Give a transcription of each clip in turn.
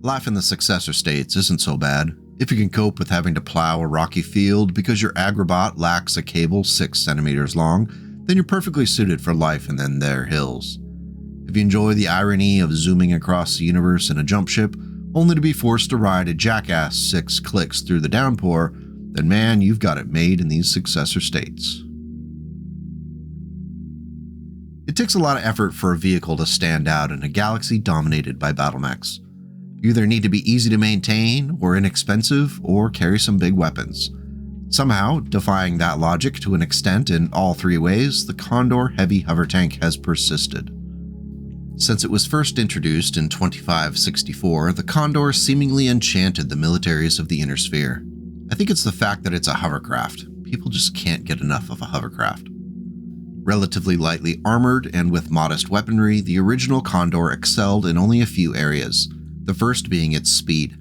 Life in the successor states isn't so bad. If you can cope with having to plow a rocky field because your agrobot lacks a cable 6 centimeters long, then you're perfectly suited for life in them there hills. If you enjoy the irony of zooming across the universe in a jump ship, only to be forced to ride a jackass 6 clicks through the downpour, then man, you've got it made in these successor states. It takes a lot of effort for a vehicle to stand out in a galaxy dominated by battle mechs. You either need to be easy to maintain, or inexpensive, or carry some big weapons. Somehow, defying that logic to an extent in all 3 ways, the Condor heavy HoverTank has persisted. Since it was first introduced in 2564, the Condor seemingly enchanted the militaries of the Inner Sphere. I think it's the fact that it's a hovercraft. People just can't get enough of a hovercraft. Relatively lightly armored and with modest weaponry, the original Condor excelled in only a few areas, the first being its speed.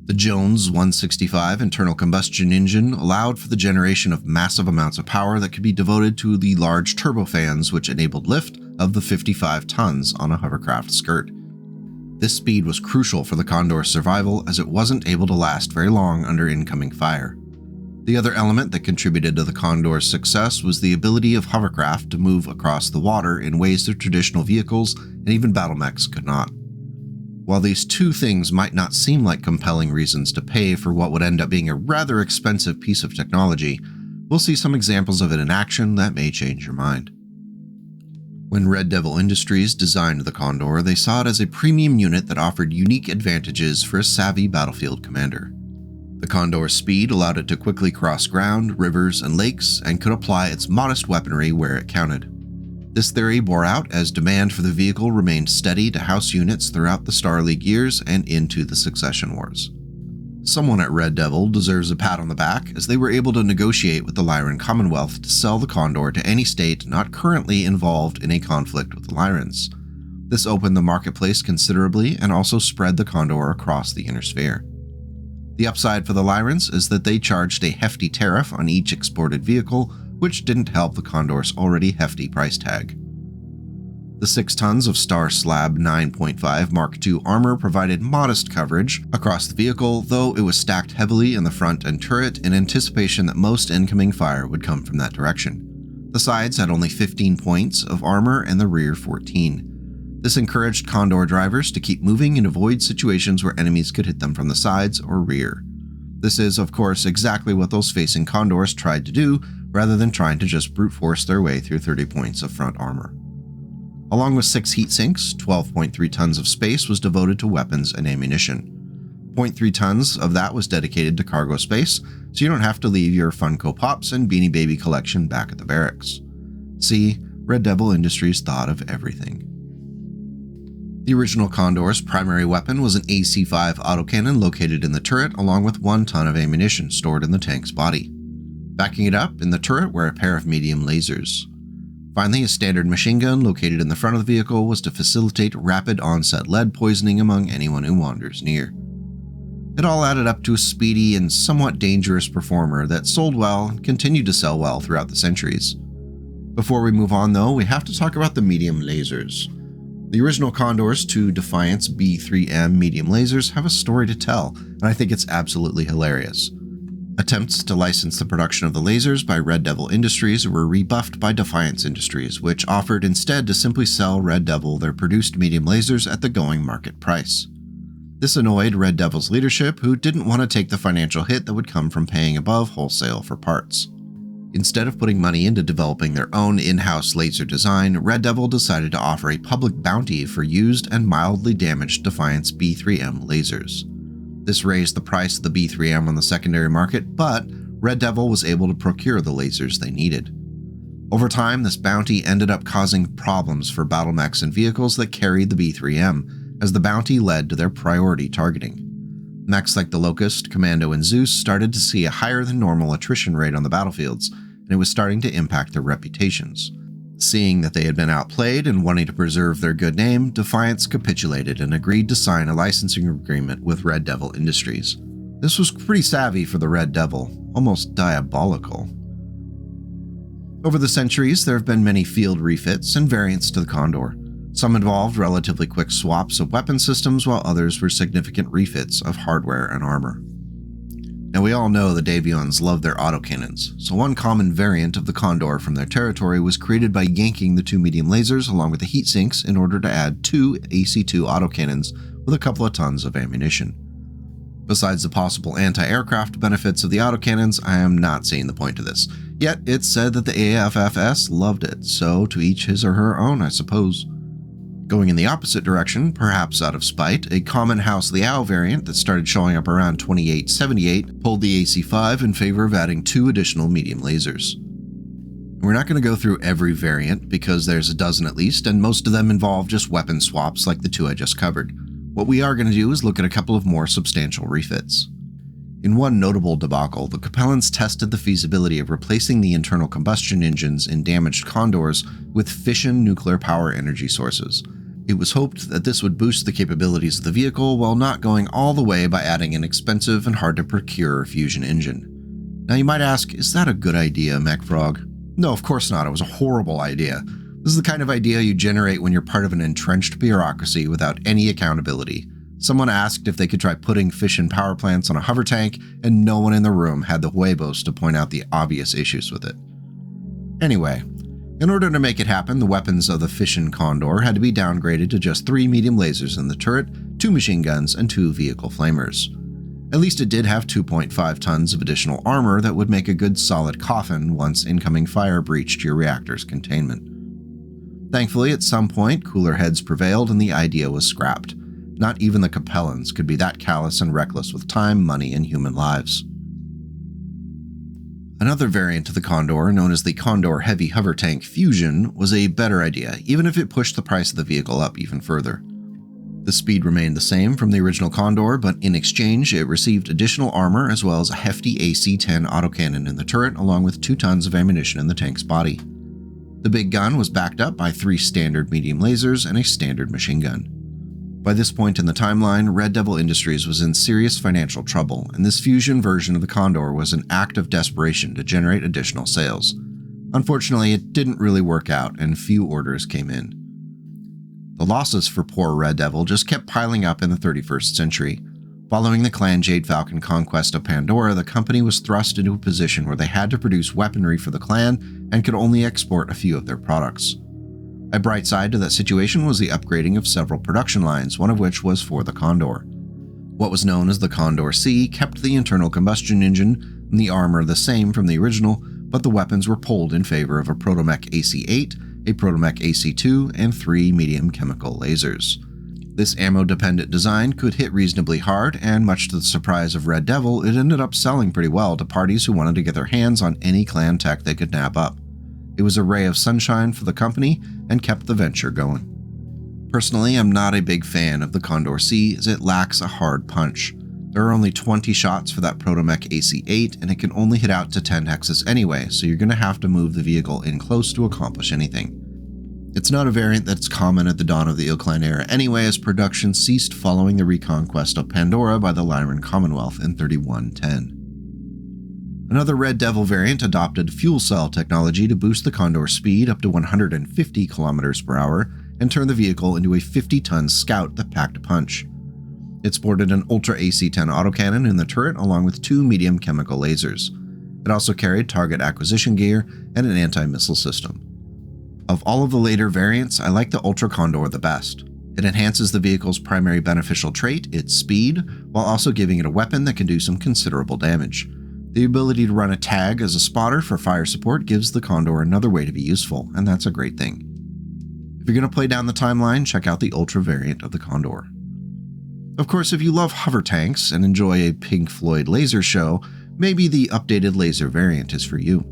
The Jones 165 internal combustion engine allowed for the generation of massive amounts of power that could be devoted to the large turbofans which enabled lift of the 55 tons on a hovercraft skirt. This speed was crucial for the Condor's survival as it wasn't able to last very long under incoming fire. The other element that contributed to the Condor's success was the ability of hovercraft to move across the water in ways that traditional vehicles and even battle mechs could not. While these 2 things might not seem like compelling reasons to pay for what would end up being a rather expensive piece of technology, we'll see some examples of it in action that may change your mind. When Red Devil Industries designed the Condor, they saw it as a premium unit that offered unique advantages for a savvy battlefield commander. The Condor's speed allowed it to quickly cross ground, rivers, and lakes, and could apply its modest weaponry where it counted. This theory bore out as demand for the vehicle remained steady to house units throughout the Star League years and into the Succession Wars. Someone at Red Devil deserves a pat on the back as they were able to negotiate with the Lyran Commonwealth to sell the Condor to any state not currently involved in a conflict with the Lyrans. This opened the marketplace considerably and also spread the Condor across the Inner Sphere. The upside for the Lyrans is that they charged a hefty tariff on each exported vehicle, which didn't help the Condor's already hefty price tag. The 6 tons of Star Slab 9.5 Mark II armor provided modest coverage across the vehicle, though it was stacked heavily in the front and turret in anticipation that most incoming fire would come from that direction. The sides had only 15 points of armor and the rear 14. This encouraged Condor drivers to keep moving and avoid situations where enemies could hit them from the sides or rear. This is, of course, exactly what those facing Condors tried to do, rather than trying to just brute force their way through 30 points of front armor. Along with 6 heat sinks, 12.3 tons of space was devoted to weapons and ammunition. 0.3 tons of that was dedicated to cargo space, so you don't have to leave your Funko Pops and Beanie Baby collection back at the barracks. See, Red Devil Industries thought of everything. The original Condor's primary weapon was an AC-5 autocannon located in the turret, along with 1 ton of ammunition stored in the tank's body. Backing it up in the turret were a pair of medium lasers. Finally, a standard machine gun located in the front of the vehicle was to facilitate rapid onset lead poisoning among anyone who wanders near. It all added up to a speedy and somewhat dangerous performer that sold well and continued to sell well throughout the centuries. Before we move on though, we have to talk about the medium lasers. The original Condor's 2 Defiance B3M medium lasers have a story to tell, and I think it's absolutely hilarious. Attempts to license the production of the lasers by Red Devil Industries were rebuffed by Defiance Industries, which offered instead to simply sell Red Devil their produced medium lasers at the going market price. This annoyed Red Devil's leadership, who didn't want to take the financial hit that would come from paying above wholesale for parts. Instead of putting money into developing their own in-house laser design, Red Devil decided to offer a public bounty for used and mildly damaged Defiance B3M lasers. This raised the price of the B3M on the secondary market, but Red Devil was able to procure the lasers they needed. Over time, this bounty ended up causing problems for battle mechs and vehicles that carried the B3M, as the bounty led to their priority targeting. Mechs like the Locust, Commando, and Zeus started to see a higher than normal attrition rate on the battlefields, and it was starting to impact their reputations. Seeing that they had been outplayed and wanting to preserve their good name, Defiance capitulated and agreed to sign a licensing agreement with Red Devil Industries. This was pretty savvy for the Red Devil, almost diabolical. Over the centuries, there have been many field refits and variants to the Condor. Some involved relatively quick swaps of weapon systems, while others were significant refits of hardware and armor. Now, we all know the Davions love their autocannons, so one common variant of the Condor from their territory was created by yanking the two medium lasers along with the heat sinks in order to add two AC-2 autocannons with a couple of tons of ammunition. Besides the possible anti-aircraft benefits of the autocannons, I am not seeing the point to this. Yet, it's said that the AFFS loved it, so to each his or her own, I suppose. Going in the opposite direction, perhaps out of spite, a common House Liao variant that started showing up around 2878 pulled the AC-5 in favor of adding two additional medium lasers. We're not going to go through every variant because there's a dozen at least, and most of them involve just weapon swaps like the two I just covered. What we are going to do is look at a couple of more substantial refits. In one notable debacle, the Capellans tested the feasibility of replacing the internal combustion engines in damaged Condors with fission nuclear power energy sources. It was hoped that this would boost the capabilities of the vehicle while not going all the way by adding an expensive and hard-to-procure fusion engine. Now you might ask, is that a good idea, Mechfrog? No, of course not. It was a horrible idea. This is the kind of idea you generate when you're part of an entrenched bureaucracy without any accountability. Someone asked if they could try putting fission power plants on a HoverTank, and no one in the room had the huevos to point out the obvious issues with it. Anyway, in order to make it happen, the weapons of the fission Condor had to be downgraded to just 3 medium lasers in the turret, 2 machine guns, and 2 vehicle flamers. At least it did have 2.5 tons of additional armor that would make a good solid coffin once incoming fire breached your reactor's containment. Thankfully, at some point, cooler heads prevailed and the idea was scrapped. Not even the Capellans could be that callous and reckless with time, money, and human lives. Another variant of the Condor, known as the Condor Heavy HoverTank Fusion, was a better idea, even if it pushed the price of the vehicle up even further. The speed remained the same from the original Condor, but in exchange it received additional armor as well as a hefty AC-10 autocannon in the turret along with 2 tons of ammunition in the tank's body. The big gun was backed up by 3 standard medium lasers and a standard machine gun. By this point in the timeline, Red Devil Industries was in serious financial trouble, and this fusion version of the Condor was an act of desperation to generate additional sales. Unfortunately, it didn't really work out, and few orders came in. The losses for poor Red Devil just kept piling up in the 31st century. Following the Clan Jade Falcon conquest of Pandora, the company was thrust into a position where they had to produce weaponry for the clan and could only export a few of their products. A bright side to that situation was the upgrading of several production lines, one of which was for the Condor. What was known as the Condor C kept the internal combustion engine and the armor the same from the original, but the weapons were pulled in favor of a Protomech AC-8, a Protomech AC-2, and 3 medium chemical lasers. This ammo-dependent design could hit reasonably hard, and much to the surprise of Red Devil, it ended up selling pretty well to parties who wanted to get their hands on any clan tech they could nab up. It was a ray of sunshine for the company and kept the venture going. Personally, I'm not a big fan of the Condor C as it lacks a hard punch. There are only 20 shots for that Protomech AC-8 and it can only hit out to 10 hexes anyway, so you're going to have to move the vehicle in close to accomplish anything. It's not a variant that's common at the dawn of the IlClan era anyway, as production ceased following the reconquest of Pandora by the Lyran Commonwealth in 3110. Another Red Devil variant adopted fuel cell technology to boost the Condor's speed up to 150 km per hour and turn the vehicle into a 50-ton scout that packed a punch. It sported an Ultra AC-10 autocannon in the turret along with 2 medium chemical lasers. It also carried target acquisition gear and an anti-missile system. Of all of the later variants, I like the Ultra Condor the best. It enhances the vehicle's primary beneficial trait, its speed, while also giving it a weapon that can do some considerable damage. The ability to run a tag as a spotter for fire support gives the Condor another way to be useful, and that's a great thing. If you're going to play down the timeline, check out the Ultra variant of the Condor. Of course, if you love hover tanks and enjoy a Pink Floyd laser show, maybe the updated laser variant is for you.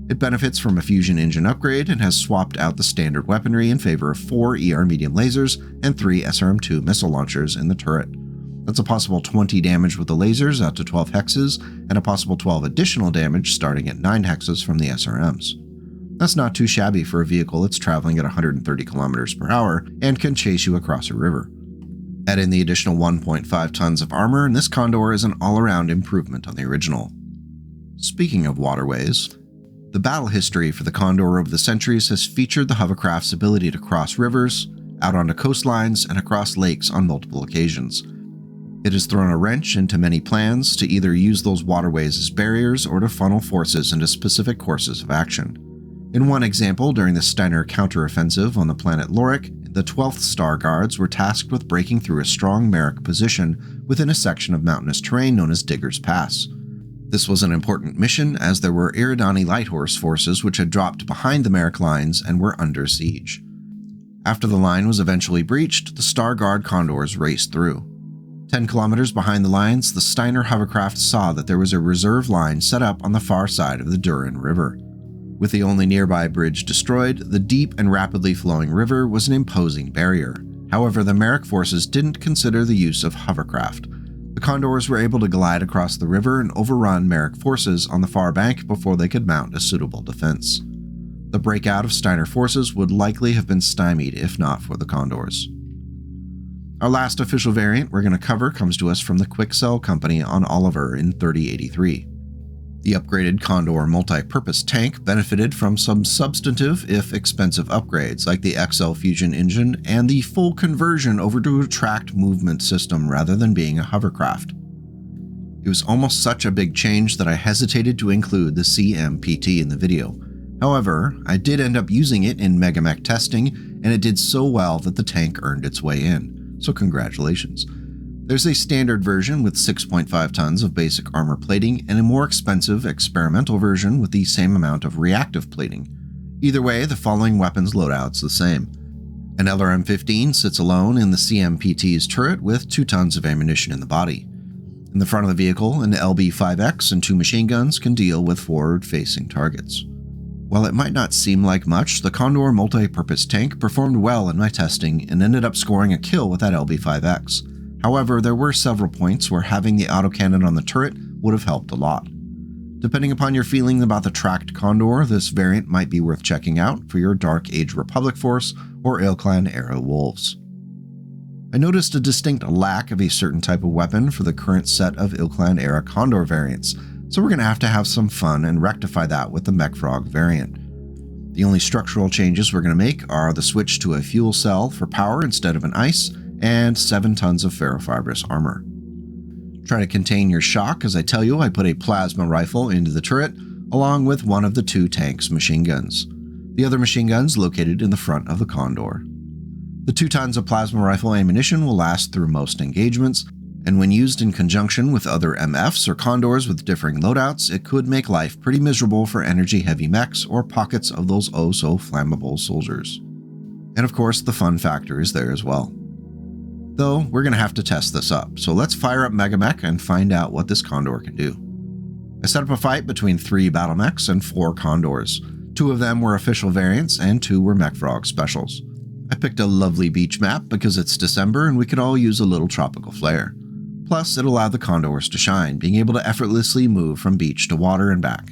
It benefits from a fusion engine upgrade and has swapped out the standard weaponry in favor of 4 ER medium lasers and 3 SRM-2 missile launchers in the turret. That's a possible 20 damage with the lasers out to 12 hexes, and a possible 12 additional damage starting at 9 hexes from the SRMs. That's not too shabby for a vehicle that's traveling at 130 km per hour and can chase you across a river. Add in the additional 1.5 tons of armor, and this Condor is an all-around improvement on the original. Speaking of waterways, the battle history for the Condor over the centuries has featured the hovercraft's ability to cross rivers, out onto coastlines and across lakes on multiple occasions. It has thrown a wrench into many plans to either use those waterways as barriers or to funnel forces into specific courses of action. In one example, during the Steiner counteroffensive on the planet Lowry, the 12th Star Guards were tasked with breaking through a strong Mech position within a section of mountainous terrain known as Digger's Pass. This was an important mission as there were Eadeh light horse forces which had dropped behind the Mech lines and were under siege. After the line was eventually breached, the Star Guard Condors raced through. 10 kilometers behind the lines, the Steiner Hovercraft saw that there was a reserve line set up on the far side of the Dwane River. With the only nearby bridge destroyed, the deep and rapidly flowing river was an imposing barrier. However, the Mech forces didn't consider the use of Hovercraft. The Condors were able to glide across the river and overrun Mech forces on the far bank before they could mount a suitable defense. The breakout of Steiner forces would likely have been stymied if not for the Condors. Our last official variant we're going to cover comes to us from the Quicksell Company on Oliver in 3083. The upgraded Condor multi-purpose tank benefited from some substantive, if expensive, upgrades like the XL fusion engine and the full conversion over to a tracked movement system rather than being a hovercraft. It was almost such a big change that I hesitated to include the CMPT in the video. However, I did end up using it in Mech testing, and it did so well that the tank earned its way in, so congratulations. There's a standard version with 6.5 tons of basic armor plating and a more expensive experimental version with the same amount of reactive plating. Either way, the following weapons loadout's the same. An LRM-15 sits alone in the CMPT's turret with 2 tons of ammunition in the body. In the front of the vehicle, an LB-5X and 2 machine guns can deal with forward-facing targets. While it might not seem like much, the Condor multi-purpose tank performed well in my testing and ended up scoring a kill with that LB-5X. However, there were several points where having the autocannon on the turret would have helped a lot. Depending upon your feeling about the tracked Condor, this variant might be worth checking out for your Dark Age Republic force or IlClan era wolves. I noticed a distinct lack of a certain type of weapon for the current set of IlClan era Condor variants, so we're going to have some fun and rectify that with the Mechfrog variant. The only structural changes we're going to make are the switch to a fuel cell for power instead of an ice, and 7 tons of ferrofibrous armor. Try to contain your shock as I tell you I put a plasma rifle into the turret, along with one of the 2 tank's machine guns. The other machine guns located in the front of the Condor. The 2 tons of plasma rifle ammunition will last through most engagements, and when used in conjunction with other MFs or Condors with differing loadouts, it could make life pretty miserable for energy-heavy mechs or pockets of those oh-so-flammable soldiers. And of course, the fun factor is there as well. Though, we're going to have to test this up, so let's fire up Mech and find out what this Condor can do. I set up a fight between 3 battle mechs and 4 Condors. 2 of them were official variants and 2 were Mechfrog specials. I picked a lovely beach map because it's December and we could all use a little tropical flair. Plus, it allowed the Condors to shine, being able to effortlessly move from beach to water and back.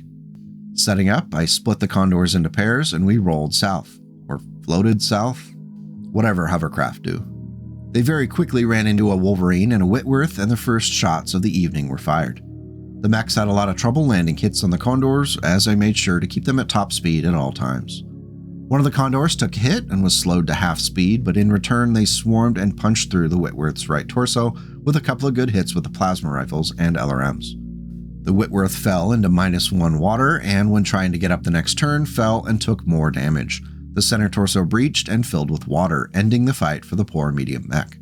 Setting up, I split the Condors into pairs and we rolled south. Or floated south? Whatever hovercraft do. They very quickly ran into a Wolverine and a Whitworth, and the first shots of the evening were fired. The mechs had a lot of trouble landing hits on the Condors, as I made sure to keep them at top speed at all times. One of the Condors took a hit and was slowed to half speed, but in return they swarmed and punched through the Whitworth's right torso with a couple of good hits with the plasma rifles and LRMs. The Whitworth fell into -1 water, and when trying to get up the next turn, fell and took more damage. The center torso breached and filled with water, ending the fight for the poor medium mech.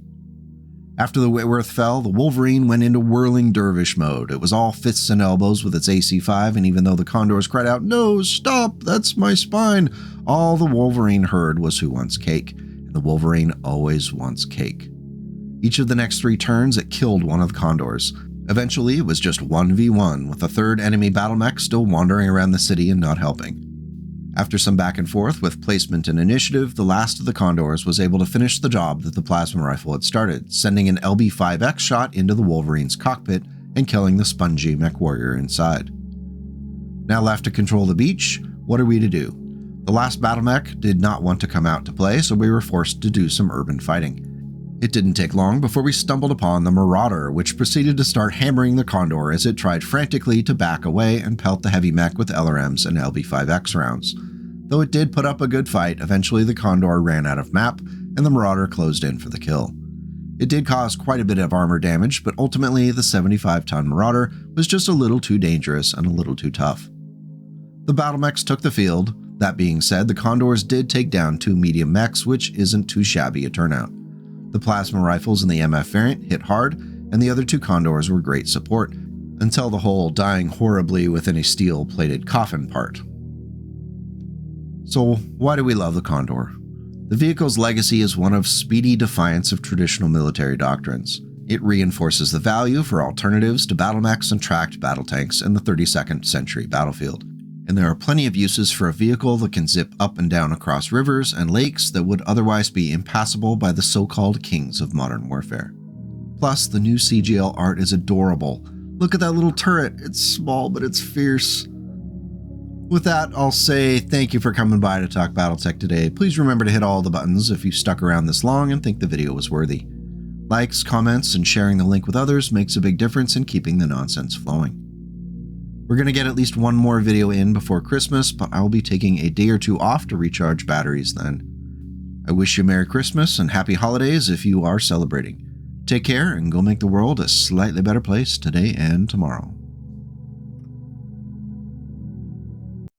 After the Whitworth fell, the Wolverine went into whirling dervish mode. It was all fists and elbows with its AC-5, and even though the Condors cried out, "No, stop, that's my spine," all the Wolverine heard was "Who wants cake?" And the Wolverine always wants cake. Each of the next 3 turns, it killed one of the Condors. Eventually, it was just 1v1, with a 3rd enemy battle mech still wandering around the city and not helping. After some back and forth with placement and initiative, the last of the Condors was able to finish the job that the plasma rifle had started, sending an LB-5X shot into the Wolverine's cockpit and killing the spongy Mechwarrior inside. Now left to control the beach, what are we to do? The last battle mech did not want to come out to play, so we were forced to do some urban fighting. It didn't take long before we stumbled upon the Marauder, which proceeded to start hammering the Condor as it tried frantically to back away and pelt the heavy mech with LRMs and LB-5X rounds. Though it did put up a good fight, eventually the Condor ran out of map, and the Marauder closed in for the kill. It did cause quite a bit of armor damage, but ultimately the 75-ton Marauder was just a little too dangerous and a little too tough. The battlemechs took the field. That being said, the Condors did take down 2 medium mechs, which isn't too shabby a turnout. The plasma rifles in the MF variant hit hard, and the other 2 Condors were great support, until the whole dying horribly within a steel-plated coffin part. So why do we love the Condor? The vehicle's legacy is one of speedy defiance of traditional military doctrines. It reinforces the value for alternatives to battlemechs and tracked battle tanks in the 32nd century battlefield. And there are plenty of uses for a vehicle that can zip up and down across rivers and lakes that would otherwise be impassable by the so-called kings of modern warfare. Plus, the new CGL art is adorable. Look at that little turret. It's small, but it's fierce. With that, I'll say thank you for coming by to talk BattleTech today. Please remember to hit all the buttons if you stuck around this long and think the video was worthy. Likes, comments, and sharing the link with others makes a big difference in keeping the nonsense flowing. We're going to get at least one more video in before Christmas, but I'll be taking a day or 2 off to recharge batteries then. I wish you Merry Christmas and Happy Holidays if you are celebrating. Take care and go make the world a slightly better place today and tomorrow.